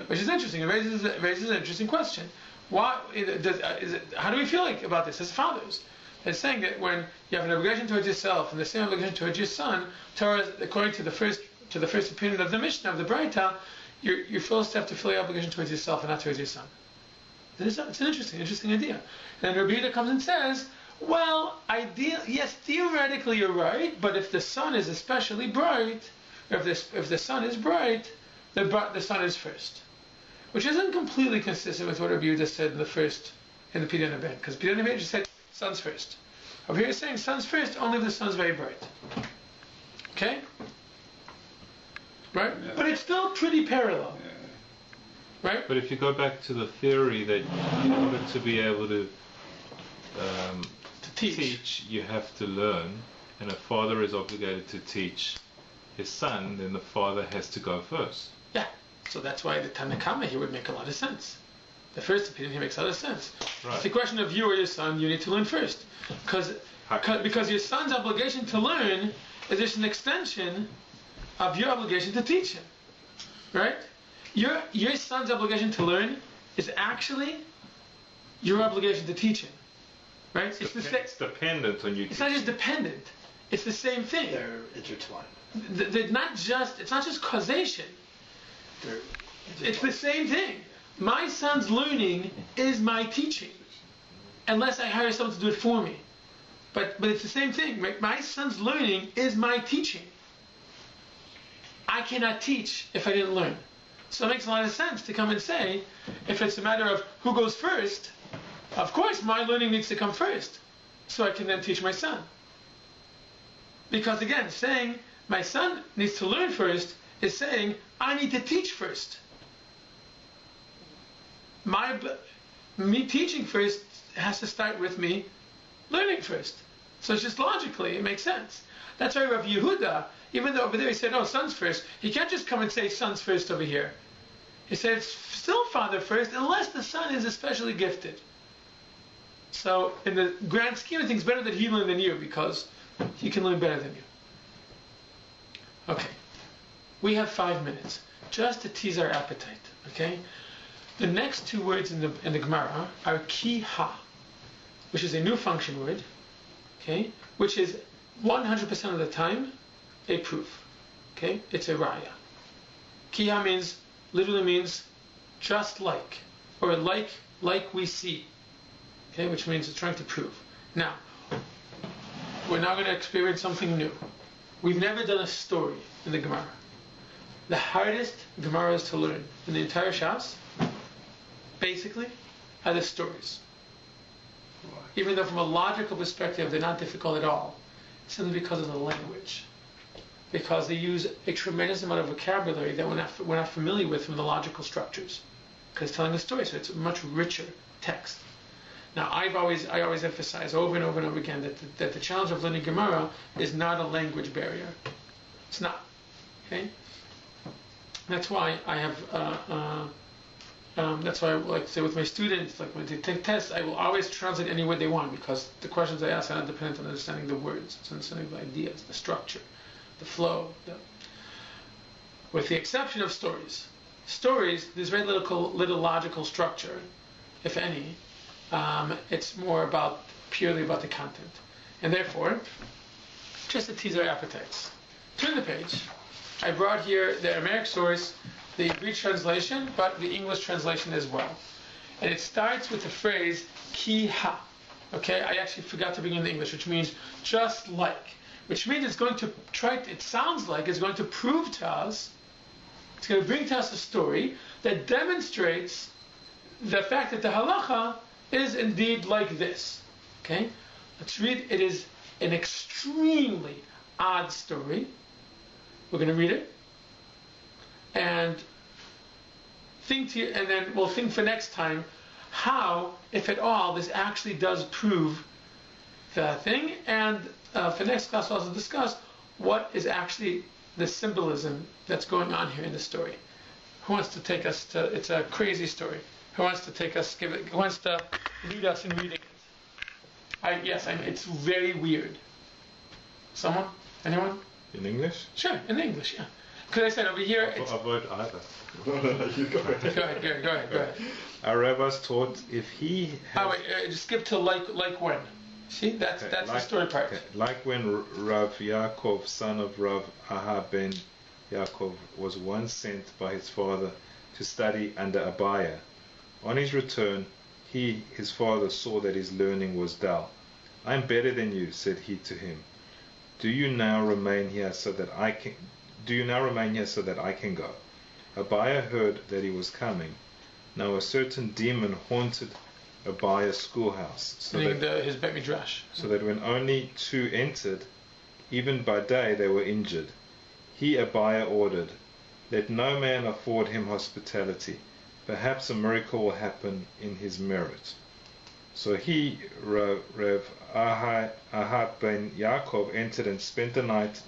which is interesting. It raises an interesting question. How do we feel about this as fathers? It's saying that when you have an obligation towards yourself and the same obligation towards your son, Torah, according to the first opinion of the Mishnah of the Braita, you're supposed to have to fulfill your obligation towards yourself and not towards your son. It's an interesting idea. And then Rabbi Yehuda comes and says, well, yes, theoretically you're right, but if the sun is especially bright, if the sun is bright, the sun is first. Which isn't completely consistent with what Rabbi Yehuda said in the Pidyon Haben, because Pidyon Haben just said sun's first. Over here it's saying sun's first only if the sun's very bright. Okay? Right? Yeah. But it's still pretty parallel. Yeah. Right? But if you go back to the theory that in order to be able to teach, you have to learn, and a father is obligated to teach his son, then the father has to go first. Yeah. So that's why the Tanakama here would make a lot of sense. The first opinion here makes a lot of sense. Right. It's a question of you or your son, you need to learn first. Because your son's obligation to learn is just an extension of your obligation to teach him. Right? Your son's obligation to learn is actually your obligation to teach him. Right? It's dependent on you. It's not just dependent. It's the same thing. They're intertwined. It's not just causation. It's the same thing. My son's learning is my teaching, unless I hire someone to do it for me. But it's the same thing. Right? My son's learning is my teaching. I cannot teach if I didn't learn. So it makes a lot of sense to come and say, if it's a matter of who goes first, of course my learning needs to come first, so I can then teach my son. Because again, saying my son needs to learn first is saying I need to teach first. Me teaching first has to start with me learning first. So it's just logically, it makes sense. That's why Rabbi Yehuda, even though over there he said, oh, sons first, he can't just come and say sons first over here. He said it's still father first, unless the son is especially gifted. So in the grand scheme of things, better that he learn than you, because he can learn better than you. Okay. We have 5 minutes, just to tease our appetite, okay? The next two words in the Gemara are ki ha, which is a new function word, okay? Which is 100% of the time a proof, okay? It's a raya. Ki ha literally means just like, or like we see, okay? Which means it's trying to prove. Now, we're now going to experience something new. We've never done a story in the Gemara. The hardest Gemaras to learn in the entire Shas, basically, are the stories. Even though from a logical perspective they're not difficult at all, simply because of the language. Because they use a tremendous amount of vocabulary that we're not familiar with from the logical structures. Because it's telling a story, so it's a much richer text. Now, I always emphasize over and over and over again that the challenge of learning Gemara is not a language barrier. It's not. Okay? That's why I have. That's why I like to say with my students, like when they take tests, I will always translate any word they want, because the questions I ask are not dependent on understanding the words. It's understanding the ideas, the structure, the flow. With the exception of stories. Stories, there's very little logical structure, if any. It's more purely about the content. And therefore, just to tease our appetites. Turn the page. I brought here the Aramaic source, the Greek translation, but the English translation as well. And it starts with the phrase, ki ha. Okay, I actually forgot to bring in the English, which means just like. Which means it's going to it sounds like it's going to prove to us, it's going to bring to us a story that demonstrates the fact that the halacha is indeed like this. Okay? Let's read. It is an extremely odd story. We're going to read it. And then we'll think for next time how, if at all, this actually does prove the thing. And for next class, we'll also discuss what is actually the symbolism that's going on here in the story. Who wants to take us to? It's a crazy story. Who wants to take us? Who wants to lead us in reading it? It's very weird. Someone? Anyone? In English? Sure, in English. Yeah. Because I said over here. I'll avoid either. You go ahead. Go ahead. Our rabbis taught if he has... just skip to like when. See, that's the story part. Okay. Like when Rav Yaakov, son of Rav Aha ben Yaakov, was once sent by his father to study under Abaya. On his return, his father, saw that his learning was dull. I am better than you, said he to him. Do you now remain here so that I can go? Abaya heard that he was coming. Now a certain demon haunted Abaya's schoolhouse, his Bet Midrash. So that when only two entered, even by day they were injured. He, Abaya, ordered, let no man afford him hospitality. Perhaps a miracle will happen in his merit. So he, Rev Ahad ben Yaakov, entered and spent the night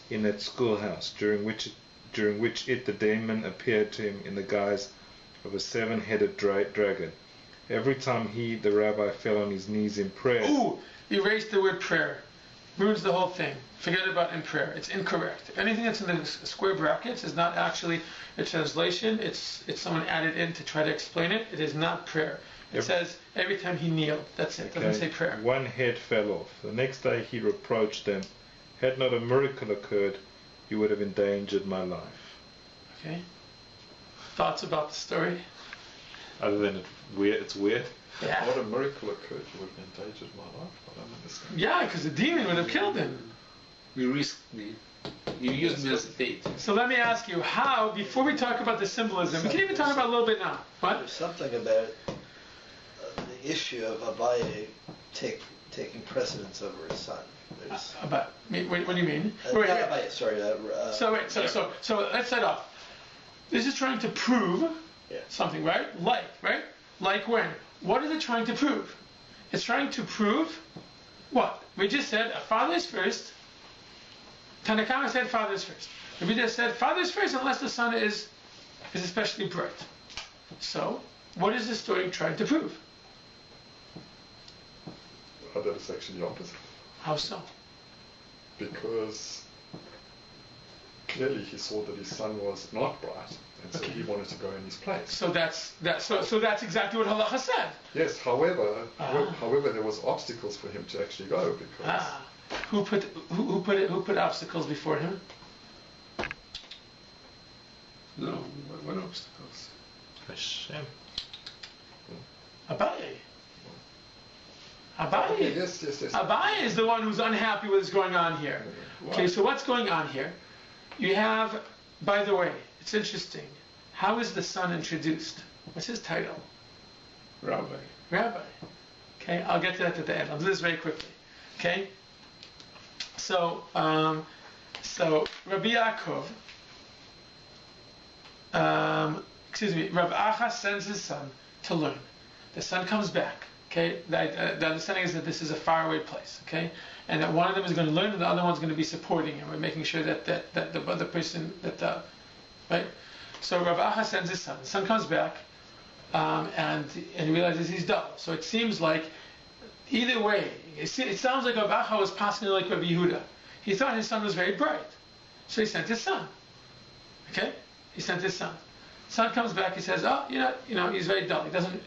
in that schoolhouse, during which the demon appeared to him in the guise of a 7-headed dragon. Every time he, the rabbi, fell on his knees in prayer. Ooh, erase the word prayer. Ruins the whole thing. Forget about in prayer. It's incorrect. Anything that's in the square brackets is not actually a translation. It's someone added in to try to explain it. It is not prayer. It says every time he kneeled. That's it. It doesn't say prayer. One head fell off. The next day he reproached them. Had not a miracle occurred, you would have endangered my life. Okay. Thoughts about the story? Other than it's weird. Yeah. What a miracle occurred, you would have endangered my life. I don't understand. Yeah, because the demon would have killed him. We risked the. You used me as a bait. So let me ask you, how, before we talk about the symbolism, we can even talk about a little bit now. What? There's something about the issue of Abaye taking precedence over his son. What do you mean? Not Abaye, sorry. So let's set off. This is trying to prove something, right? Like when? What is it trying to prove? It's trying to prove what? We just said a father is first. Tanakama said father is first. We just said father is first unless the son is especially bright. So, what is the story trying to prove? That is actually the opposite. How so? Because clearly he saw that his son was not bright, and so he wanted to go in his place. So that's exactly what halacha said. Yes, however, there was obstacles for him to actually go because who put obstacles before him? No, what obstacles? Hashem. Abaye. Yes. Abaye is the one who's unhappy with what's going on here. Okay, so what's going on here? You have, by the way, it's interesting. How is the son introduced? What's his title? Rabbi. Okay, I'll get to that at the end. I'll do this very quickly. Okay. So Rabbi Yaakov, Rabbi Acha sends his son to learn. The son comes back. Okay, the understanding is that this is a faraway place. Okay, and that one of them is going to learn, and the other one's going to be supporting him. We're making sure that the other person right. So Rabbi Acha sends his son. The son comes back, and he realizes he's dull. So it seems like either way, it sounds like Rabbi Acha was passing like Rabbi Yehuda. He thought his son was very bright, so he sent his son. Okay, he sent his son. Son comes back. He says, "Oh, he's very dull. He doesn't."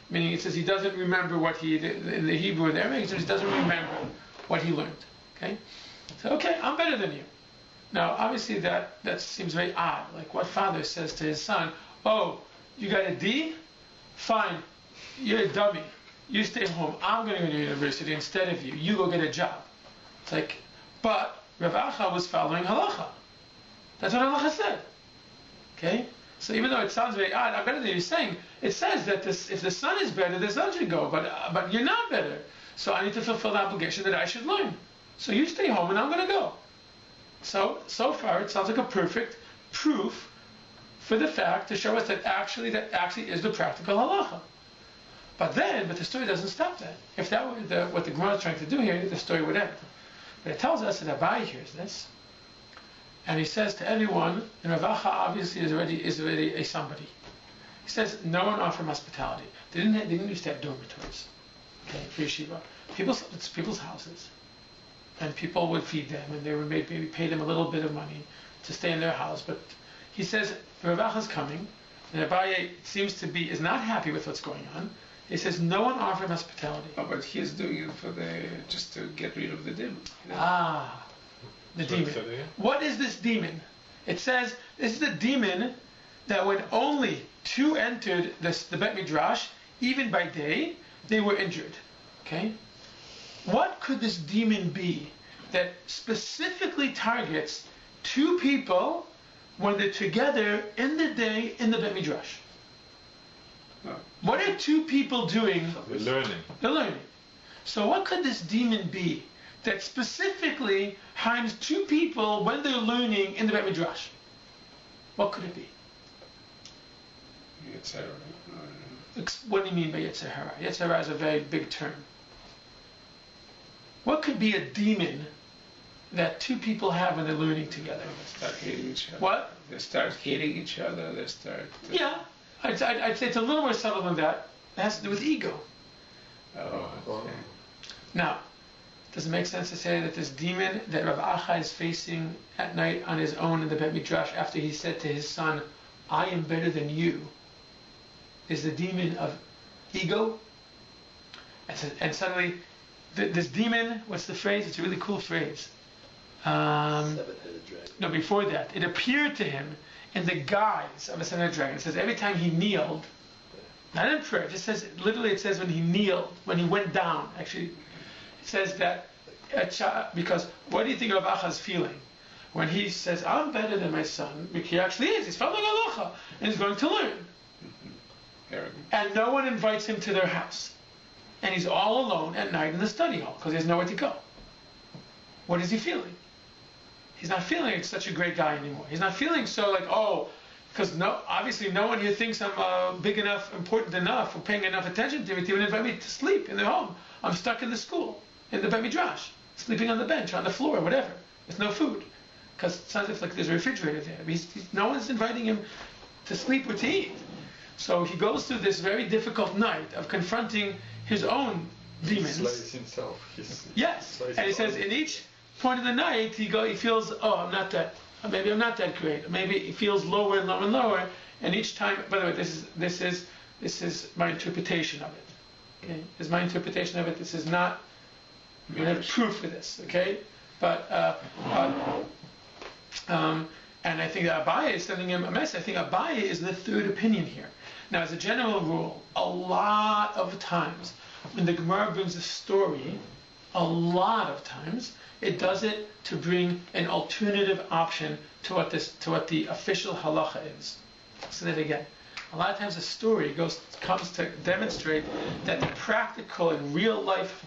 Meaning it says he doesn't remember what he did in the Hebrew and Arabic. He doesn't remember what he learned. Okay, so okay, I'm better than you. Now, obviously, that seems very odd. Like what father says to his son, "Oh, you got a D? Fine, you're a dummy. You stay home. I'm going to go to university instead of you. You go get a job." It's like, but Rav Acha was following halacha. That's what halacha said. Okay. So even though it sounds very odd, I'm better than you're saying. It says that if the son is better, the son should go. But you're not better. So I need to fulfill the obligation that I should learn. So you stay home and I'm going to go. So far it sounds like a perfect proof for the fact to show us that actually is the practical halacha. But the story doesn't stop there. If that were what the Gemara is trying to do here, the story would end. But it tells us that Abaye hears this. And he says to everyone, and Rav Acha obviously is already a somebody. He says, no one offered hospitality. They didn't used to have dormitories. Okay, for yeshiva. It's people's houses. And people would feed them, and they would maybe pay them a little bit of money to stay in their house. But he says, Rav Acha's coming, and Abaye is not happy with what's going on. He says, no one offered hospitality. Oh, but he's doing it just to get rid of the demon. The demon. What is this demon? It says this is the demon that when only 2 entered the Bet Midrash, even by day, they were injured. Okay? What could this demon be that specifically targets 2 people when they're together in the day in the Bet Midrash? What are 2 people doing? They're learning. So what could this demon be that specifically harms 2 people when they're learning in the Bet Midrash? What could it be? What do you mean by Yetzer Hara? Yetzer Hara is a very big term. What could be a demon that two people have when they're learning together? They start hating each other. What? They start hating each other. They start. Yeah, I'd say it's a little more subtle than that. It has to do with ego. Oh, okay. Now, does it make sense to say that this demon that Rav Acha is facing at night on his own in the Bet Midrash after he said to his son, I am better than you, is the demon of ego? And suddenly, this demon, what's the phrase? It's a really cool phrase. Seven-headed dragon. No, before that, it appeared to him in the guise of a seven-headed dragon. It says every time he kneeled, not in prayer, it just says, literally it says when he kneeled, when he went down, actually, it says that, because what do you think Rav Acha's feeling? When he says, I'm better than my son, he actually is, he's following halacha, and he's going to learn. And no one invites him to their house. And he's all alone at night in the study hall, because he has nowhere to go. What is he feeling? He's not feeling like such a great guy anymore. He's not feeling so like, oh, because obviously no one here thinks I'm big enough, important enough, or paying enough attention to me to even invite me to sleep in their home. I'm stuck in the school, in the Bet Midrash, sleeping on the bench, on the floor, whatever, with no food. Because it sounds like there's a refrigerator there. No one's inviting him to sleep or to eat. So he goes through this very difficult night of confronting his own demons. He slays himself. Yes, and he says in each point of the night he feels, oh, I'm not that, maybe I'm not that great. Maybe he feels lower and lower and lower. And each time, by the way, this is my interpretation of it. Okay, this is my interpretation of it. This is not. We don't have proof for this. Okay, but and I think that Abaye is sending him a message. I think Abaye is the third opinion here. Now, as a general rule, a lot of times when the Gemara brings a story, a lot of times it does it to bring an alternative option to what the official halacha is. I'll say that again. A lot of times a story comes to demonstrate that the practical and real life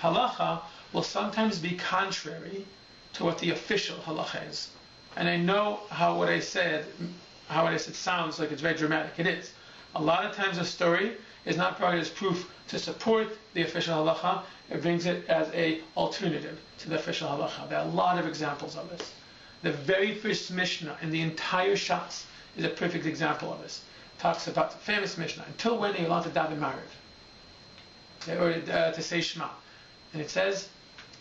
halacha will sometimes be contrary to what the official halacha is. And I know how what I said sounds like it's very dramatic. It is. A lot of times a story is not brought as proof to support the official halacha. It brings it as an alternative to the official halacha. There are a lot of examples of this. The very first Mishnah in the entire Shas is a perfect example of this. It talks about the famous Mishnah. Until when are you allowed to daven Mariv? Or to say Shema. And it says,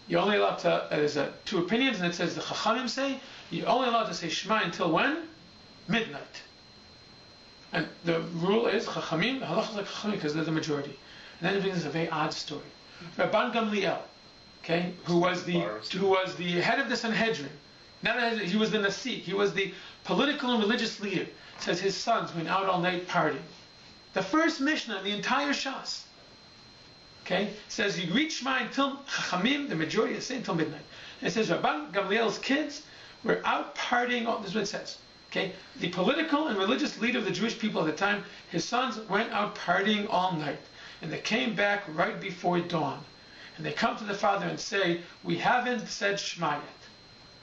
you're only allowed to, there's two opinions, and it says the Chachamim say, you're only allowed to say Shema until when? Midnight. And the rule is, Chachamim, the halacha is like Chachamim because they're the majority. And then it brings us a very odd story. Rabban Gamliel, okay, who was the head of the Sanhedrin, he was the Nasi, he was the political and religious leader, says his sons went out all night partying. The first Mishnah in the entire Shas, okay, says you read Shema until Chachamim, the majority, say until midnight. And it says Rabban Gamliel's kids were out partying. This is what it says. Okay, the political and religious leader of the Jewish people at the time, his sons went out partying all night, and they came back right before dawn. And they come to the father and say, "We haven't said Shema yet."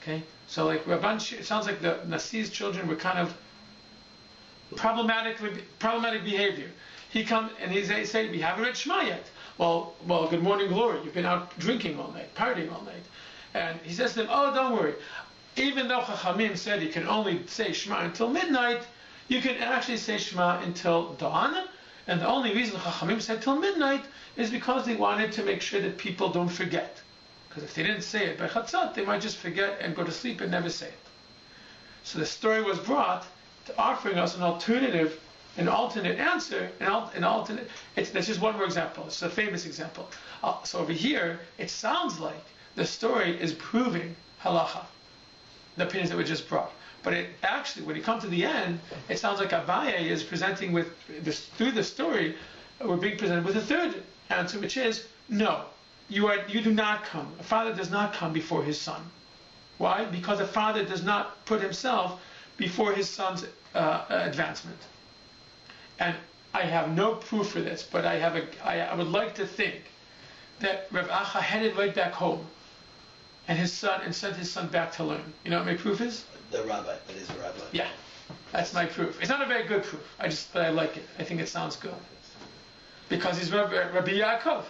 Okay, so like Rabban, it sounds like the Nasi's children were kind of problematic behavior. He comes and they say, "We haven't read Shema yet." Well, good morning, glory. You've been out drinking all night, partying all night. And he says to them, oh, don't worry. Even though Chachamim said you can only say Shema until midnight, you can actually say Shema until dawn. And the only reason Chachamim said till midnight is because they wanted to make sure that people don't forget. Because if they didn't say it by Chatzot, they might just forget and go to sleep and never say it. So the story was brought to offering us an alternate answer, that's just one more example. It's a famous example. So over here, it sounds like the story is proving halacha, the opinions that were just brought. But it actually, when you come to the end, it sounds like Abaye is presenting with this through the story. We're being presented with a third answer, which is no. You do not come. A father does not come before his son. Why? Because a father does not put himself before his son's advancement. And I have no proof for this, but I would like to think that Rav Acha headed right back home, and sent his son back to learn. You know what my proof is? The rabbi. That is the rabbi. Yeah, that's my proof. It's not a very good proof. But I like it. I think it sounds good. because he's Rabbi Yaakov.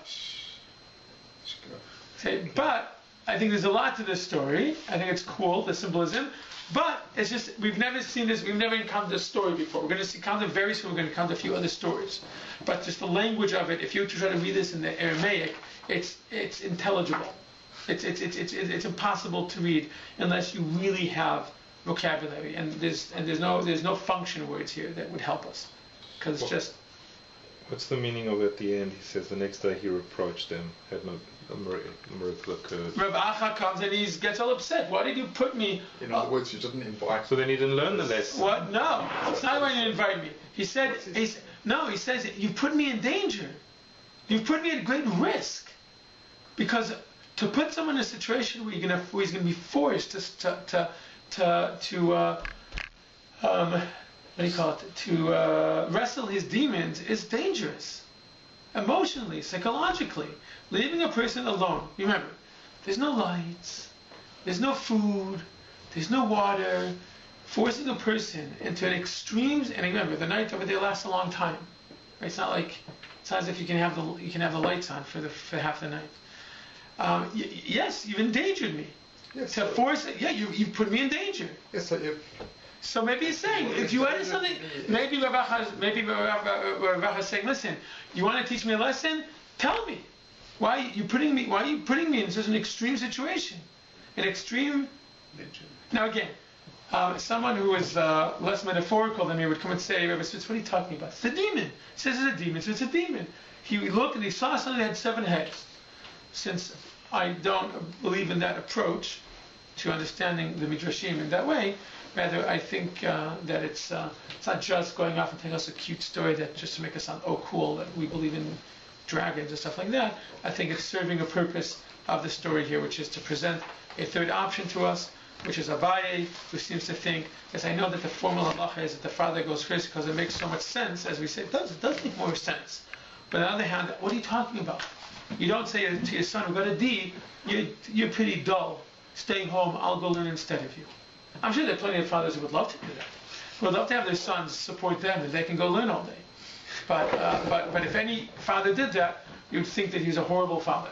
Okay, but I think there's a lot to this story. I think it's cool, the symbolism. But it's just, we've never seen this, we've never encountered this story before. We're going to encounter very soon, we're going to encounter a few other stories. But just the language of it, if you try to read this in the Aramaic, it's intelligible. It's impossible to read unless you really have vocabulary. And there's no function words here that would help us. Because it's just... What's the meaning of at the end? He says the next day he reproached them, had a miracle occurred. Rabbi Acha comes and he gets all upset. Why did you put me... In other words, you didn't invite... So then he didn't learn the lesson. What? No. It's not when you invite me. He said... he says, you put me in danger. You put me at great risk. Because to put someone in a situation where he's going to be forced to wrestle his demons is dangerous. Emotionally, psychologically. Leaving a person alone. Remember, there's no lights, there's no food, there's no water. Forcing a person into an extremes, and remember, the night over there lasts a long time. Right? It's not as if you can have the lights on for half the night. Yes, you've endangered me. Yes, to force it, yeah, you put me in danger. Yes, so if... So maybe he's saying, if you add something, maybe Rav is saying, listen, you want to teach me a lesson? Tell me. Why are you putting me in such an extreme situation? An extreme... Now again, someone who is less metaphorical than me would come and say, Rabbi Spitz, what are you talking about? It's a demon. He says it's a demon, so it's a demon. He looked and he saw something that had 7 heads. Since I don't believe in that approach to understanding the Midrashim in that way, rather I think that it's not just going off and telling us a cute story that just to make us sound cool, that we believe in dragons and stuff like that. I think it's serving a purpose of the story here, which is to present a third option to us, which is Abaye, who seems to think, as I know that the formal halacha is that the father goes first because it makes so much sense, as we say, it does make more sense. But on the other hand, what are you talking about? You don't say to your son who got a D, you're pretty dull, staying home, I'll go learn instead of you. I'm sure there are plenty of fathers who would love to do that. Who would love to have their sons support them and they can go learn all day. But if any father did that, you'd think that he's a horrible father.